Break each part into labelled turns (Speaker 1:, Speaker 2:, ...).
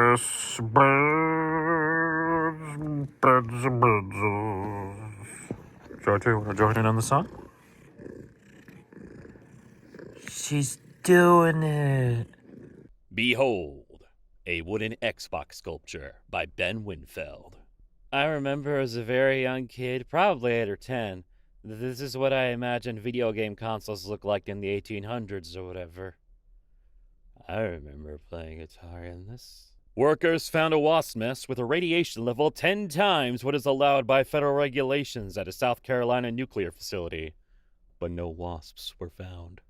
Speaker 1: Yes, birds. George, you want to join in on the song?
Speaker 2: She's doing it.
Speaker 3: Behold, a wooden Xbox sculpture by Ben Winfeld. I remember as a very young kid, probably 8 or 10, that this is what I imagined video game consoles looked like in the 1800s or whatever. I remember playing guitar in this. Workers found a wasp nest with a radiation level 10 times what is allowed by federal regulations at a South Carolina nuclear facility. But no wasps were found.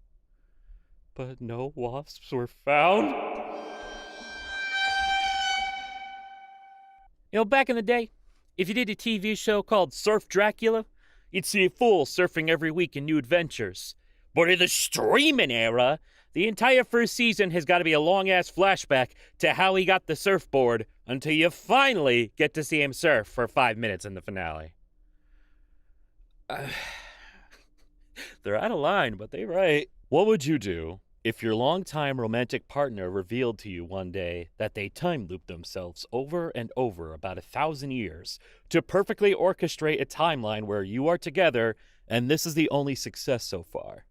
Speaker 3: You know, back in the day, if you did a TV show called Surf Dracula, you'd see a fool surfing every week in new adventures. But in the streaming era, the entire first season has got to be a long-ass flashback to how he got the surfboard until you finally get to see him surf for 5 minutes in the finale. They're out of line, but they right. What would you do if your longtime romantic partner revealed to you one day that they time-looped themselves over and over about 1,000 years to perfectly orchestrate a timeline where you are together and this is the only success so far?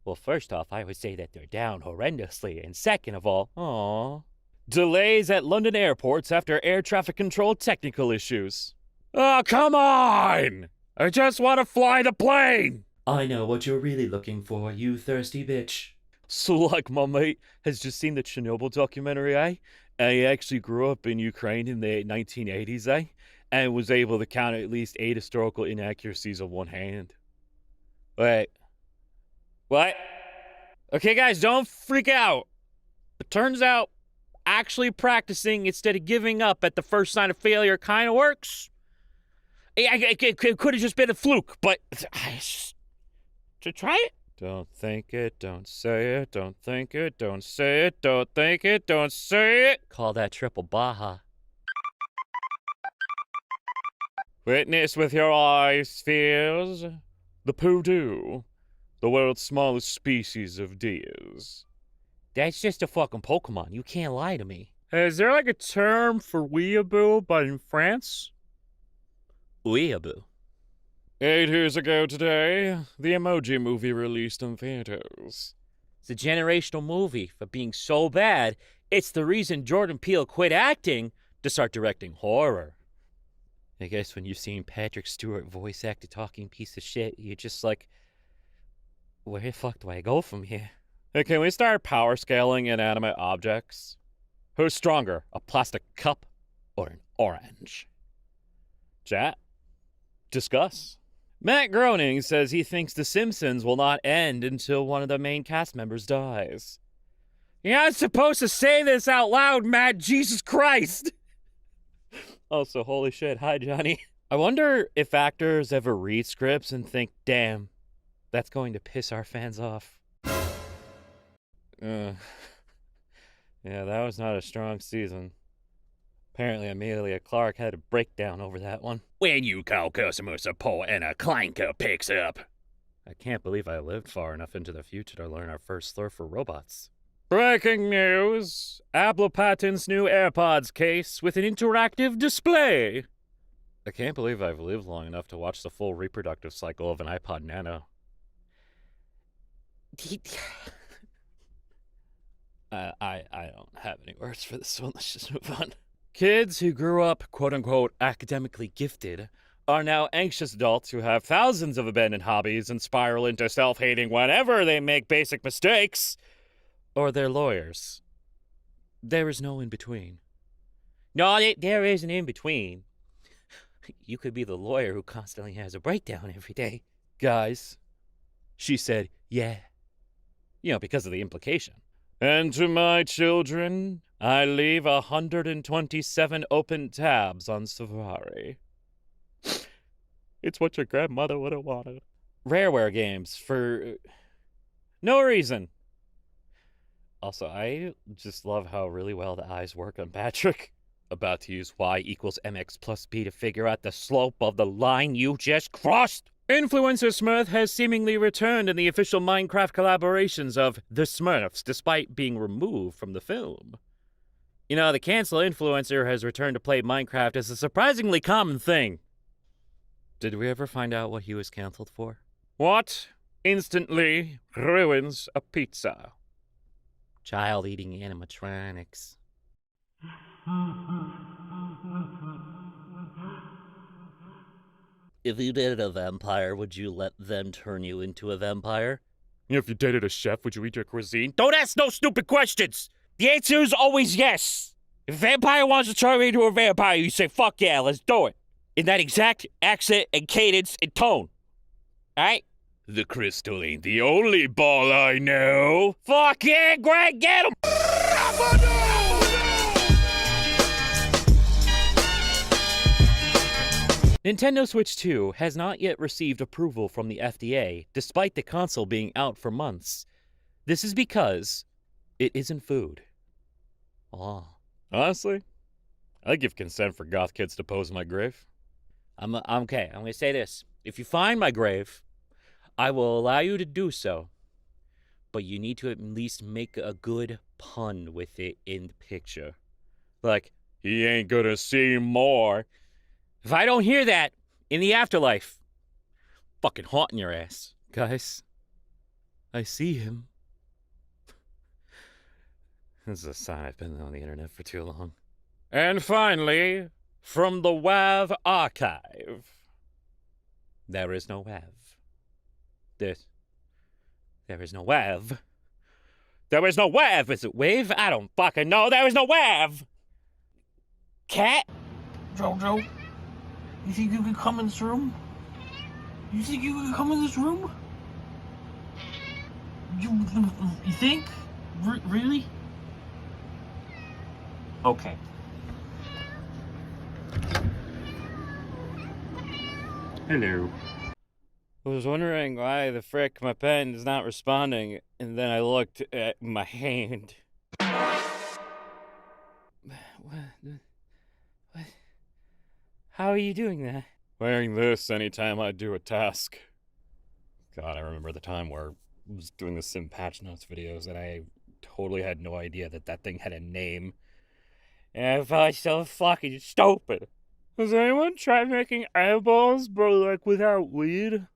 Speaker 3: Well, first off, I would say that they're down horrendously, and second of all, delays at London airports after air traffic control technical issues. Oh, come on! I just want to fly the plane!
Speaker 2: I know what you're really looking for, you thirsty bitch.
Speaker 3: So, like, my mate has just seen the Chernobyl documentary, eh? And he actually grew up in Ukraine in the 1980s, eh? And was able to count at least 8 historical inaccuracies on one hand. Wait. What? Okay, guys, don't freak out. It turns out actually practicing instead of giving up at the first sign of failure kind of works. It could have just been a fluke, but to try it. Don't think it, don't say it, don't think it, don't say it, don't think it, don't say it. Call that triple Baja. Witness with your eyes, fears. The poodoo. The world's smallest species of deers. That's just a fucking Pokemon. You can't lie to me. Hey, is there like a term for weeaboo, but in France? Weeaboo. 8 years ago today, the Emoji Movie released in theaters. It's a generational movie for being so bad, it's the reason Jordan Peele quit acting to start directing horror. I guess when you've seen Patrick Stewart voice act a talking piece of shit, you're just like, where the fuck do I go from here? Hey, can we start power scaling inanimate objects? Who's stronger, a plastic cup or an orange? Chat? Discuss. Matt Groening says he thinks The Simpsons will not end until one of the main cast members dies. You're not supposed to say this out loud, Matt. Jesus Christ! Also, holy shit. Hi, Johnny. I wonder if actors ever read scripts and think, damn, that's going to piss our fans off. Yeah, that was not a strong season. Apparently, Amelia Clark had a breakdown over that one. When you call customer support and a clanker picks up. I can't believe I lived far enough into the future to learn our first slur for robots. Breaking news! Apple patents new AirPods case with an interactive display. I can't believe I've lived long enough to watch the full reproductive cycle of an iPod Nano. I don't have any words for this one. Let's just move on. Kids who grew up, quote-unquote, academically gifted are now anxious adults who have thousands of abandoned hobbies and spiral into self-hating whenever they make basic mistakes. Or they're lawyers. There is no in-between. No, there is an in-between. You could be the lawyer who constantly has a breakdown every day. Guys, she said, yeah. You know, because of the implication. And to my children, I leave 127 open tabs on Safari. It's what your grandmother would have wanted. Rareware games for no reason. Also, I just love how really well the eyes work on Patrick. About to use y equals mx plus b to figure out the slope of the line you just crossed. Influencer Smurf has seemingly returned in the official Minecraft collaborations of The Smurfs, despite being removed from the film. You know, the cancel influencer has returned to play Minecraft as a surprisingly common thing. Did we ever find out what he was canceled for? What instantly ruins a pizza? Child eating animatronics. If you dated a vampire, would you let them turn you into a vampire? If you dated a chef, would you eat your cuisine? Don't ask no stupid questions! The answer is always yes! If a vampire wants to turn me into a vampire, you say, fuck yeah, let's do it. In that exact accent and cadence and tone. Alright? The crystal ain't the only ball I know. Fuck yeah, Greg, get him! Nintendo Switch 2 has not yet received approval from the FDA, despite the console being out for months. This is because it isn't food. Honestly, I'd give consent for goth kids to pose in my grave. I'm okay. I'm going to say this. If you find my grave, I will allow you to do so. But you need to at least make a good pun with it in the picture. Like, he ain't gonna see more. If I don't hear that in the afterlife, fucking haunting your ass. Guys, I see him. This is a sign I've been on the internet for too long. And finally, from the WAV archive. There is no WAV. There is no WAV. There is no WAV. Is it WAV? I don't fucking know. There is no WAV. Cat?
Speaker 1: Jojo, you think you could come in this room? You think you could come in this room? You think? Really? Okay. Hello.
Speaker 3: I was wondering why the frick my pen is not responding, and then I looked at my hand. What? How are you doing that? Wearing this anytime I do a task. God, I remember the time where I was doing the Sim Patch Notes videos and I totally had no idea that that thing had a name. And I felt so fucking stupid. Has anyone tried making edibles, but like without weed?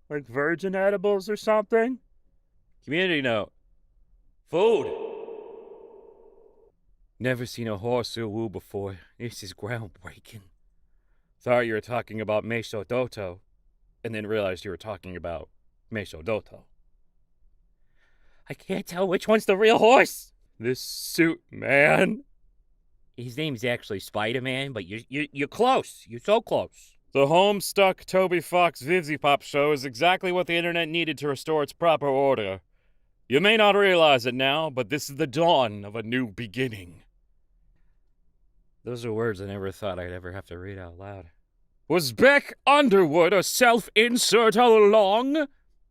Speaker 3: Like virgin edibles or something? Community note. Food! Never seen a horse or woo before. This is groundbreaking. Thought you were talking about Meisho Doto, and then realized you were talking about Meisho Doto. I can't tell which one's the real horse! This suit, man. His name's actually Spider-Man, but you're close. You're so close. The Homestuck Toby Fox Vivzy Pop show is exactly what the internet needed to restore its proper order. You may not realize it now, but this is the dawn of a new beginning. Those are words I never thought I'd ever have to read out loud. Was Beck Underwood a self-insert all along?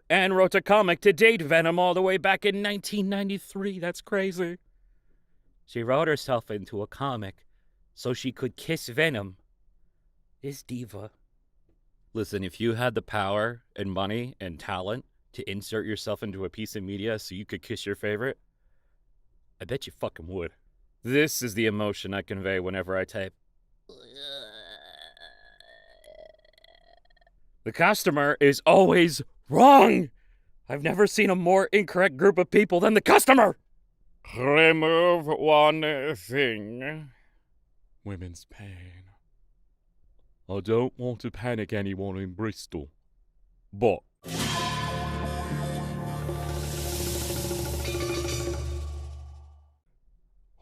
Speaker 3: Anne wrote a comic to date Venom all the way back in 1993. That's crazy. She wrote herself into a comic so she could kiss Venom. This diva. Listen, if you had the power and money and talent to insert yourself into a piece of media so you could kiss your favorite, I bet you fucking would. This is the emotion I convey whenever I type. The customer is always wrong. I've never seen a more incorrect group of people than the customer. Remove one thing. Women's pain. I don't want to panic anyone in Bristol, but...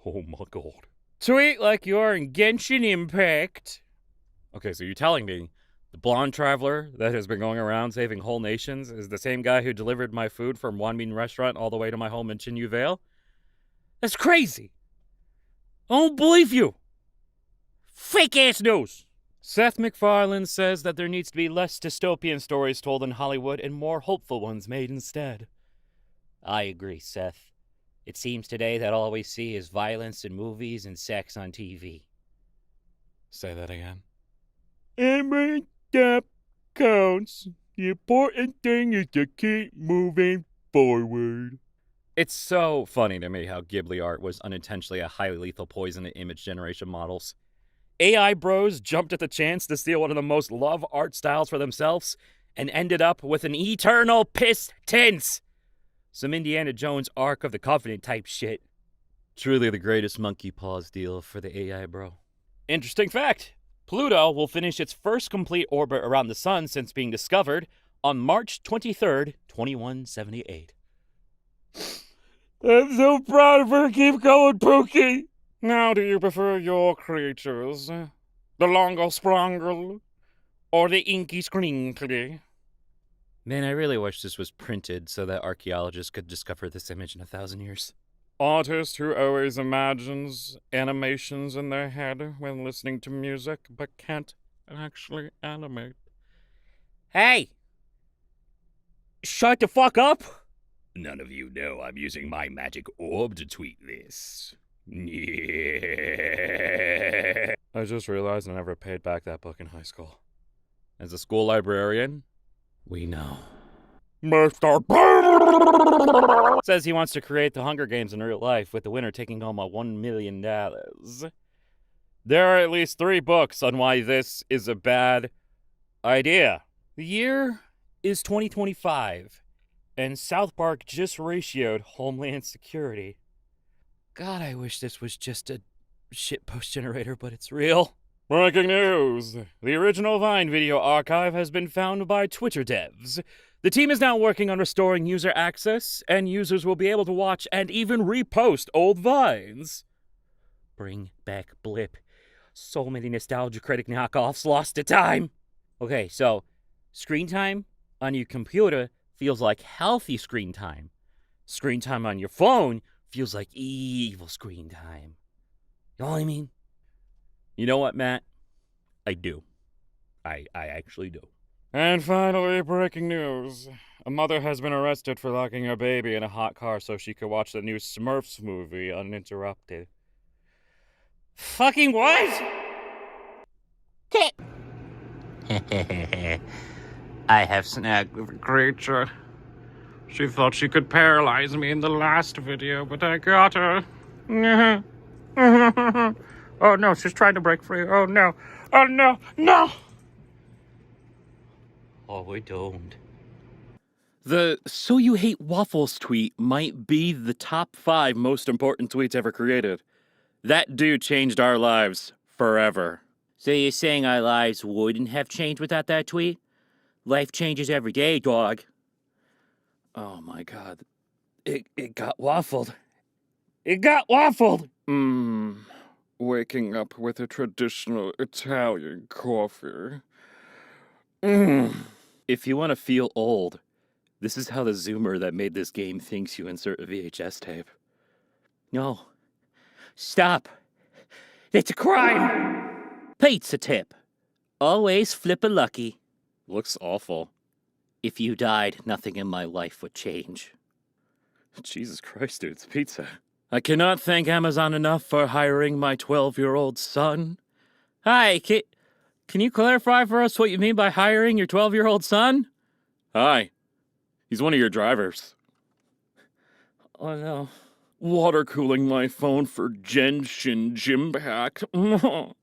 Speaker 3: Oh my god. Tweet like you're in Genshin Impact. Okay, so you're telling me the blonde traveler that has been going around saving whole nations is the same guy who delivered my food from Wanmin restaurant all the way to my home in Chinyu Vale? That's crazy. I don't believe you. Fake ass news. Seth MacFarlane says that there needs to be less dystopian stories told in Hollywood and more hopeful ones made instead. I agree, Seth. It seems today that all we see is violence in movies and sex on TV. Say that again. Every step counts. The important thing is to keep moving forward. It's so funny to me how Ghibli art was unintentionally a highly lethal poison to image generation models. AI bros jumped at the chance to steal one of the most loved art styles for themselves and ended up with an eternal piss tense. Some Indiana Jones Ark of the Covenant type shit. Truly the greatest monkey paws deal for the AI bro. Interesting fact. Pluto will finish its first complete orbit around the sun since being discovered on March 23rd, 2178. I'm so proud of her. Keep going, Pookie. Now, do you prefer your creatures? The longo sprongle? Or the inky scrinkly? Man, I really wish this was printed so that archaeologists could discover this image in 1,000 years. Artist who always imagines animations in their head when listening to music, but can't actually animate. Hey! Shut the fuck up! None of you know I'm using my magic orb to tweet this. Yeah. I just realized I never paid back that book in high school. As a school librarian, we know. Mr. Says he wants to create the Hunger Games in real life, with the winner taking home a $1 million. There are at least 3 books on why this is a bad idea. The year is 2025, and South Park just ratioed Homeland Security. God, I wish this was just a shitpost generator, but it's real. Breaking news! The original Vine video archive has been found by Twitter devs. The team is now working on restoring user access, and users will be able to watch and even repost old Vines. Bring back Blip. So many nostalgia critic knockoffs lost to time. Okay, so screen time on your computer feels like healthy screen time. Screen time on your phone feels like evil screen time. You know what I mean? You know what, Matt? I do. I actually do. And finally, breaking news. A mother has been arrested for locking her baby in a hot car so she could watch the new Smurfs movie uninterrupted. Fucking what? I have snagged the creature. She thought she could paralyze me in the last video, but I got her. Oh no, she's trying to break free. Oh no. Oh no. No! Oh, we don't. The "So You Hate Waffles" tweet might be the top 5 most important tweets ever created. That dude changed our lives forever. So you're saying our lives wouldn't have changed without that tweet? Life changes every day, dog. Oh my god. It got waffled. It got waffled! Waking up with a traditional Italian coffee. If you want to feel old, this is how the Zoomer that made this game thinks you insert a VHS tape. No. Stop. It's a crime! Pizza tip. Always flip a lucky. Looks awful. If you died, nothing in my life would change. Jesus Christ, dude, it's pizza. I cannot thank Amazon enough for hiring my 12-year-old son. Hi, can you clarify for us what you mean by hiring your 12-year-old son? Hi. He's one of your drivers. Oh no. Water cooling my phone for Genshin Impact. I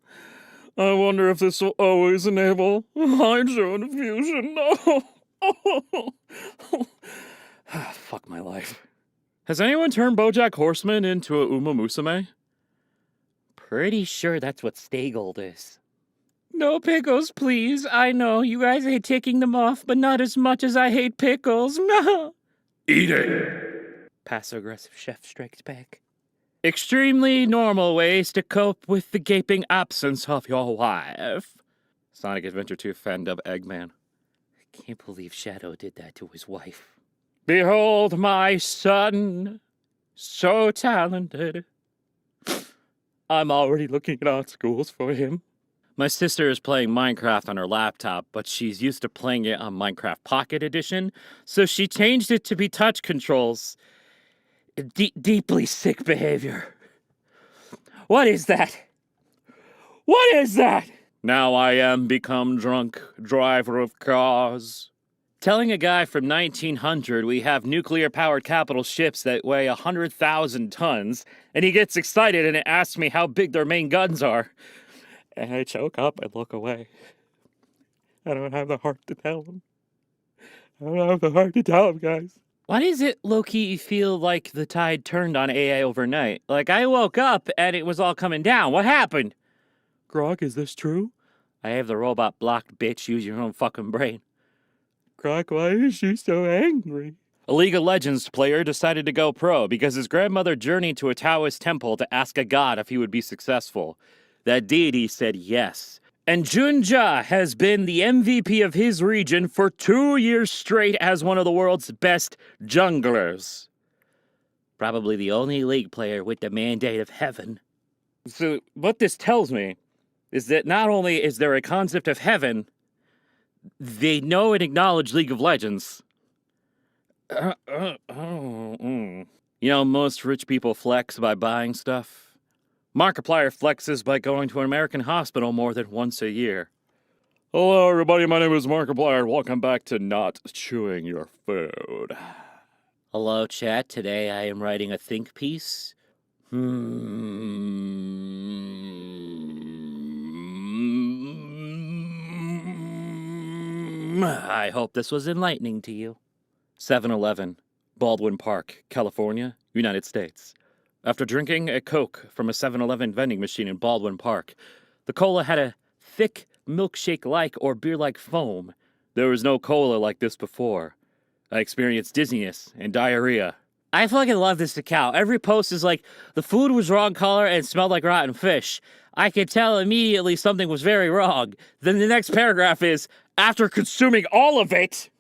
Speaker 3: wonder if this will always enable hydro infusion. Fuck my life. Has anyone turned BoJack Horseman into a Uma Musume? Pretty sure that's what Staygold is. No pickles, please. I know, you guys hate taking them off, but not as much as I hate pickles. Eat it! Passive-aggressive chef strikes back. Extremely normal ways to cope with the gaping absence of your wife. Sonic Adventure 2 fan dub Eggman. I can't believe Shadow did that to his wife. Behold my son, so talented. I'm already looking at art schools for him. My sister is playing Minecraft on her laptop, but she's used to playing it on Minecraft Pocket Edition, so she changed it to be touch controls. Deeply sick behavior. What is that? What is that? Now I am become drunk driver of cars. Telling a guy from 1900 we have nuclear-powered capital ships that weigh 100,000 tons, and he gets excited and asks me how big their main guns are. And I choke up and look away. I don't have the heart to tell him. I don't have the heart to tell him, guys. Why does it, low-key, feel like the tide turned on AI overnight? Like, I woke up and it was all coming down. What happened? Grog, is this true? I have the robot blocked, bitch. Use your own fucking brain. Grog, why is she so angry? A League of Legends player decided to go pro because his grandmother journeyed to a Taoist temple to ask a god if he would be successful. That deity said yes. And Junja has been the MVP of his region for 2 years straight as one of the world's best junglers. Probably the only League player with the mandate of heaven. So, what this tells me is that not only is there a concept of heaven, they know and acknowledge League of Legends. You know, most rich people flex by buying stuff. Markiplier flexes by going to an American hospital more than once a year. Hello, everybody. My name is Markiplier. Welcome back to Not Chewing Your Food. Hello, chat. Today I am writing a think piece. I hope this was enlightening to you. 7-Eleven, Baldwin Park, California, United States. After drinking a Coke from a 7-Eleven vending machine in Baldwin Park, the cola had a thick milkshake-like or beer-like foam. There was no cola like this before. I experienced dizziness and diarrhea. I fucking love this account. Every post is like, the food was wrong color and smelled like rotten fish. I could tell immediately something was very wrong. Then the next paragraph is, after consuming all of it...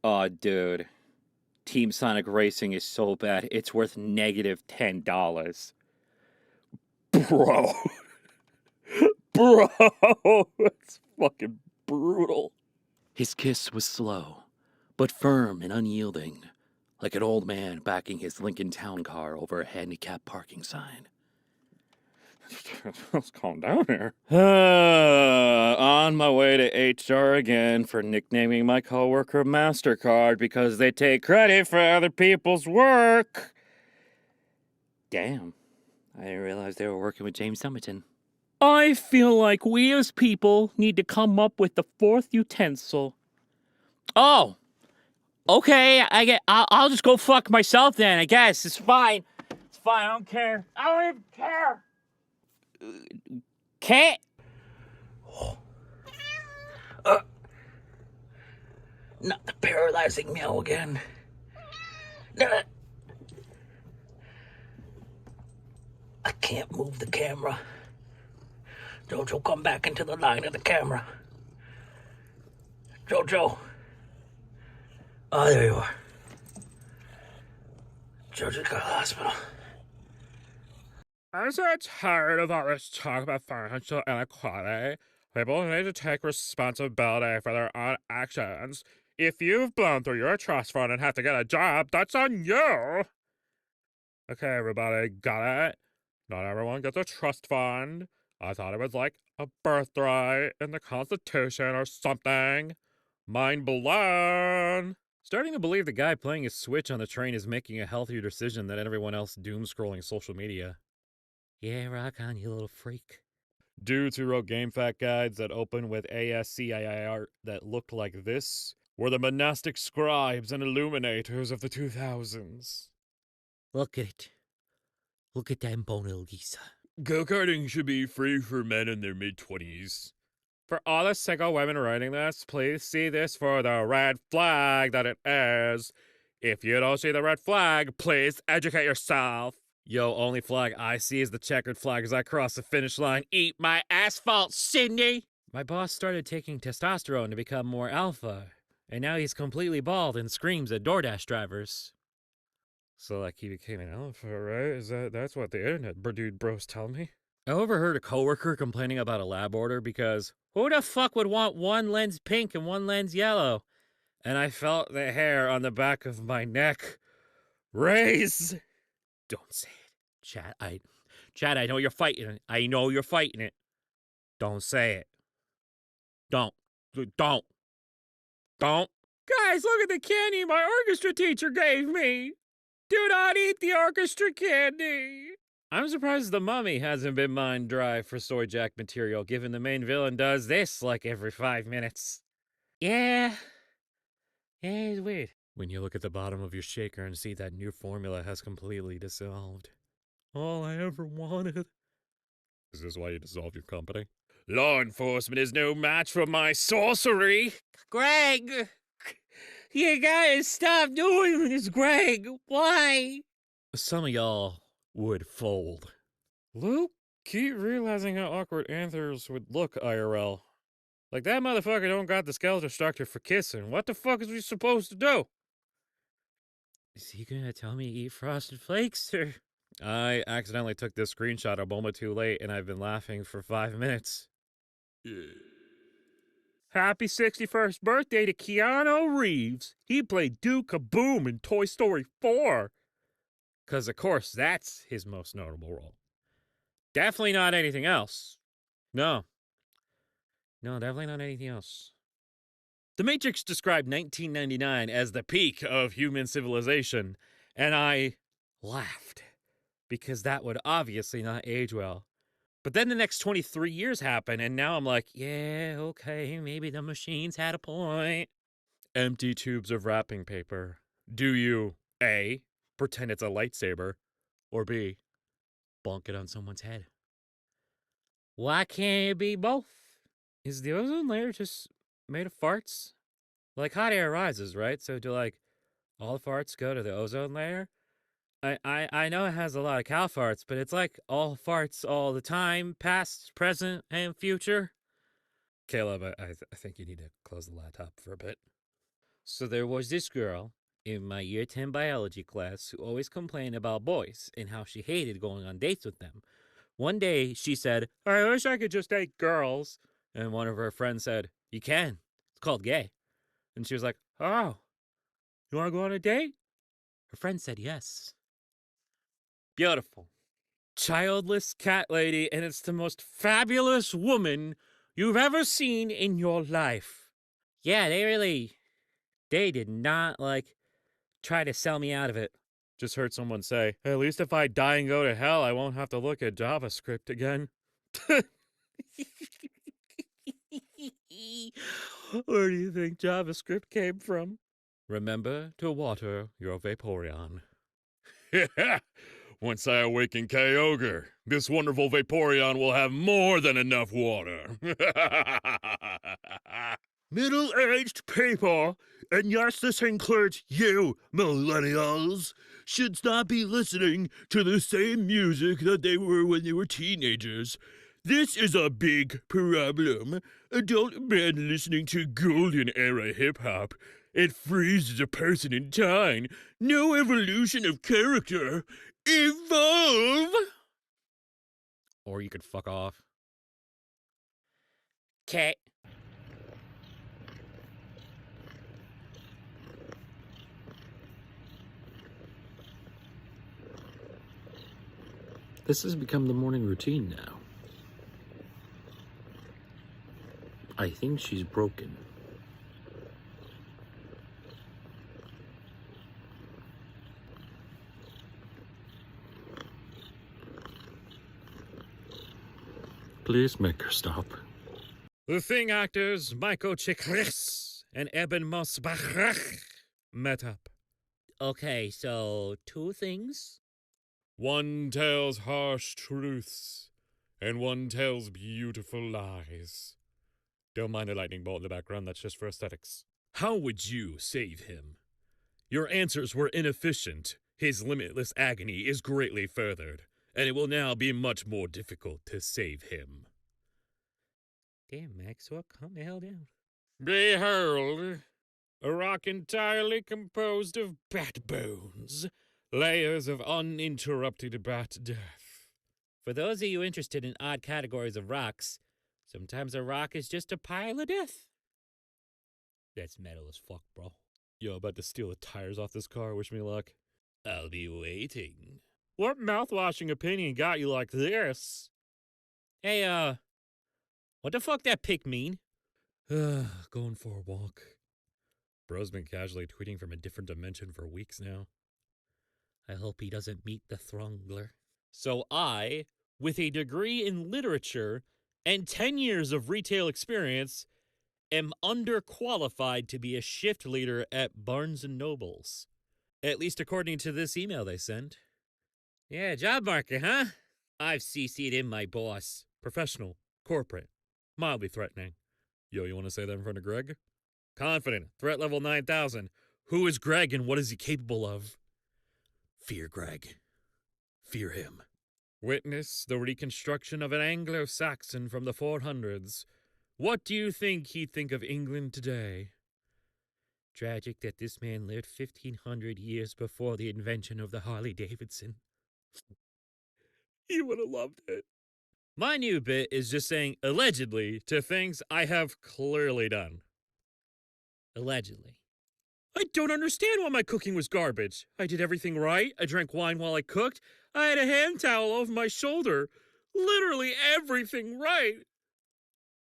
Speaker 3: Aw, dude. Team Sonic Racing is so bad, it's worth -$10. Bro. Bro, that's fucking brutal. His kiss was slow, but firm and unyielding, like an old man backing his Lincoln Town Car over a handicapped parking sign. Let's calm down here. On my way to HR again for nicknaming my coworker MasterCard because they take credit for other people's work. Damn, I didn't realize they were working with James Summerton. I feel like we as people need to come up with the fourth utensil. Oh, okay, I'll just go fuck myself then, I guess. It's fine. It's fine, I don't care. I don't even care. Cat? Not the paralyzing meow again. I can't move the camera. Jojo, come back into the line of the camera. Jojo. Oh, there you are. Jojo's got to the hospital. I'm so tired of all this talk about financial inequality. People need to take responsibility for their own actions. If you've blown through your trust fund and have to get a job, that's on you. Okay, everybody, got it? Not everyone gets a trust fund. I thought it was like a birthright in the Constitution or something. Mind blown. Starting to believe the guy playing his Switch on the train is making a healthier decision than everyone else doom-scrolling social media. Yeah, rock on, you little freak. Dudes who wrote GameFAQ guides that open with ASCII art that looked like this were the monastic scribes and illuminators of the 2000s. Look at it. Look at that Mona Lisa. Go-karting should be free for men in their mid-20s. For all the single women writing this, please see this for the red flag that it is. If you don't see the red flag, please educate yourself. Yo, only flag I see is the checkered flag as I cross the finish line. Eat my asphalt, Sydney! My boss started taking testosterone to become more alpha, and now he's completely bald and screams at DoorDash drivers. So, like, he became an alpha, right? That's what the internet dude bros tell me? I overheard a coworker complaining about a lab order because who the fuck would want one lens pink and one lens yellow? And I felt the hair on the back of my neck raise. Don't say it. Chad, I know you're fighting it. I know you're fighting it. Don't say it. Don't. Guys, look at the candy my orchestra teacher gave me! Do not eat the orchestra candy! I'm surprised the mummy hasn't been mined dry for soy jack material, given the main villain does this like every 5 minutes. Yeah, it's weird. When you look at the bottom of your shaker and see that new formula has completely dissolved. All I ever wanted. Is this why you dissolve your company? Law enforcement is no match for my sorcery! Greg! You gotta stop doing this, Greg! Why? Some of y'all would fold. Luke, keep realizing how awkward anthers would look IRL. Like, that motherfucker don't got the skeletal structure for kissing. What the fuck is we supposed to do? Is he gonna tell me to eat Frosted Flakes, or...? I accidentally took this screenshot a moment too late, and I've been laughing for 5 minutes. Happy 61st birthday to Keanu Reeves. He played Duke Kaboom in Toy Story 4. Because, of course, that's his most notable role. Definitely not anything else. No. No, definitely not anything else. The Matrix described 1999 as the peak of human civilization, and I laughed, because that would obviously not age well. But then the next 23 years happen, and now I'm like, yeah, okay, maybe the machines had a point. Empty tubes of wrapping paper. Do you, A, pretend it's a lightsaber, or B, bonk it on someone's head? Why can't it be both? Is the ozone layer just made of farts? Like, hot air rises, right? So do, like, all farts go to the ozone layer? I know it has a lot of cow farts, but it's like all farts all the time, past, present, and future. Caleb, I think you need to close the laptop for a bit. So there was this girl in my year 10 biology class who always complained about boys and how she hated going on dates with them. One day she said, I wish I could just date girls. And one of her friends said, you can. It's called gay. And she was like, oh, you want to go on a date? Her friend said yes. Beautiful. Childless cat lady, and it's the most fabulous woman you've ever seen in your life. Yeah, they did not, try to sell me out of it. Just heard someone say, at least if I die and go to hell, I won't have to look at JavaScript again. Where do you think JavaScript came from? Remember to water your Vaporeon. Once I awaken Kyogre, this wonderful Vaporeon will have more than enough water. Middle-aged people, and yes, this includes you, millennials, should not be listening to the same music that they were when they were teenagers. This is a big problem. Adult men listening to golden era hip-hop. It freezes a person in time. No evolution of character. Evolve! Or you could fuck off. Okay.
Speaker 1: This has become the morning routine now. I think she's broken. Please make her stop.
Speaker 3: The Thing actors Michael Chiklis and Eben Mosbach met up. Okay, so 2 things. One tells harsh truths, and one tells beautiful lies. Don't mind the lightning bolt in the background, that's just for aesthetics. How would you save him? Your answers were inefficient. His limitless agony is greatly furthered, and it will now be much more difficult to save him. Damn, Maxwell, calm the hell down. Behold, a rock entirely composed of bat bones, layers of uninterrupted bat death. For those of you interested in odd categories of rocks, sometimes a rock is just a pile of death. That's metal as fuck, bro. Yo, about to steal the tires off this car. Wish me luck. I'll be waiting. What mouthwashing opinion got you like this? Hey, what the fuck that pic mean? Going for a walk. Bro's been casually tweeting from a different dimension for weeks now. I hope he doesn't meet the Throngler. So I, with a degree in literature and 10 years of retail experience, am underqualified to be a shift leader at Barnes & Nobles. At least according to this email they sent. Yeah, job market, huh? I've CC'd in my boss. Professional, corporate, mildly threatening. Yo, you want to say that in front of Greg? Confident, threat level 9,000. Who is Greg and what is he capable of? Fear Greg. Fear him. Witness the reconstruction of an Anglo-Saxon from the 400s. What do you think he'd think of England today? Tragic that this man lived 1,500 years before the invention of the Harley-Davidson. He would have loved it. My new bit is just saying allegedly to things I have clearly done. Allegedly. I don't understand why my cooking was garbage. I did everything right. I drank wine while I cooked. I had a hand towel over my shoulder. Literally everything right.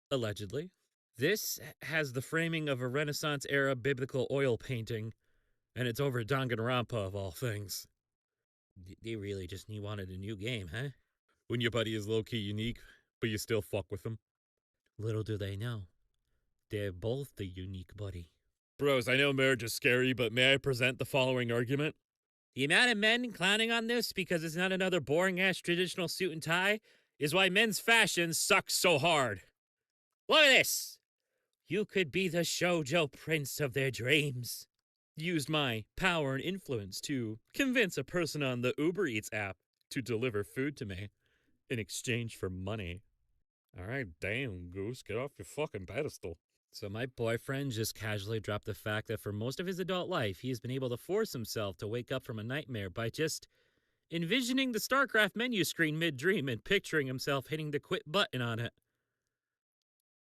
Speaker 3: Allegedly. This has the framing of a Renaissance-era biblical oil painting, and it's over Danganronpa of all things. They really just wanted a new game, huh? When your buddy is low-key unique, but you still fuck with them. Little do they know, they're both the unique buddy. Bros, I know marriage is scary, but may I present the following argument? The amount of men clowning on this because it's not another boring-ass traditional suit and tie is why men's fashion sucks so hard. Look at this! You could be the shoujo prince of their dreams. Used my power and influence to convince a person on the Uber Eats app to deliver food to me in exchange for money. Alright, damn, Goose, get off your fucking pedestal. So my boyfriend just casually dropped the fact that for most of his adult life, he has been able to force himself to wake up from a nightmare by just envisioning the StarCraft menu screen mid-dream and picturing himself hitting the quit button on it.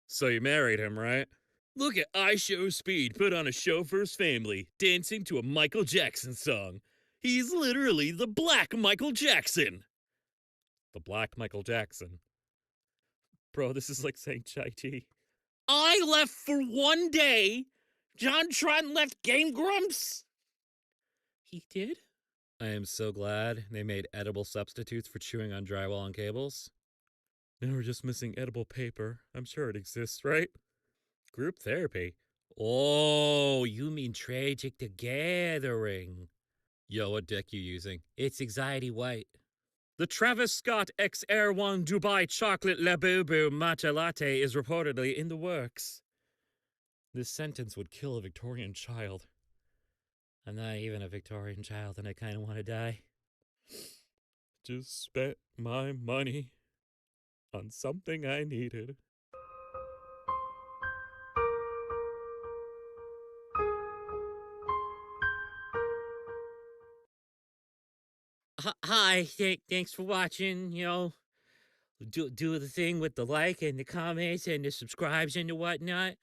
Speaker 3: So you married him, right? Look at I Show Speed put on a show for his family, dancing to a Michael Jackson song. He's literally the Black Michael Jackson. The Black Michael Jackson. Bro, this is like saying chai tea. I left for 1 day. John Tron left Game Grumps. He did? I am so glad they made edible substitutes for chewing on drywall and cables. Now we're just missing edible paper. I'm sure it exists, right? Group therapy. Oh, you mean Tragic the Gathering. Yo, what deck you using? It's Anxiety White. The Travis Scott X Air One Dubai Chocolate Labubu Matcha Latte is reportedly in the works. This sentence would kill a Victorian child. I'm not even a Victorian child and I kind of want to die. Just spent my money on something I needed. Hi, thanks for watching, you know, do the thing with the like and the comments and the subscribes and the whatnot.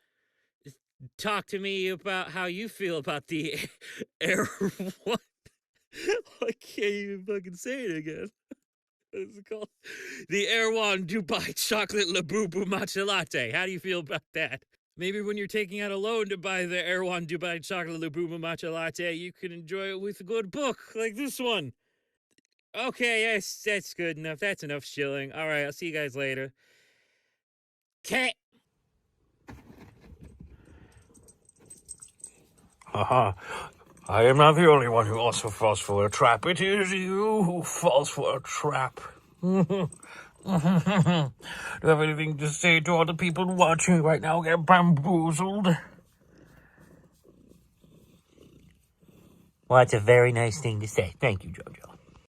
Speaker 3: Talk to me about how you feel about the Air One. I can't even fucking say it again. What is it called? The Air One Dubai Chocolate Labubu Matcha Latte. How do you feel about that? Maybe when you're taking out a loan to buy the Air One Dubai Chocolate Labubu Matcha Latte, you can enjoy it with a good book like this one. Okay, yes, that's good enough. That's enough shilling. All right, I'll see you guys later. Okay.
Speaker 1: Haha. I am not the only one who also falls for a trap. It is you who falls for a trap. Do you have anything to say to all the people watching right now get bamboozled?
Speaker 4: Well, that's a very nice thing to say. Thank you, Jojo.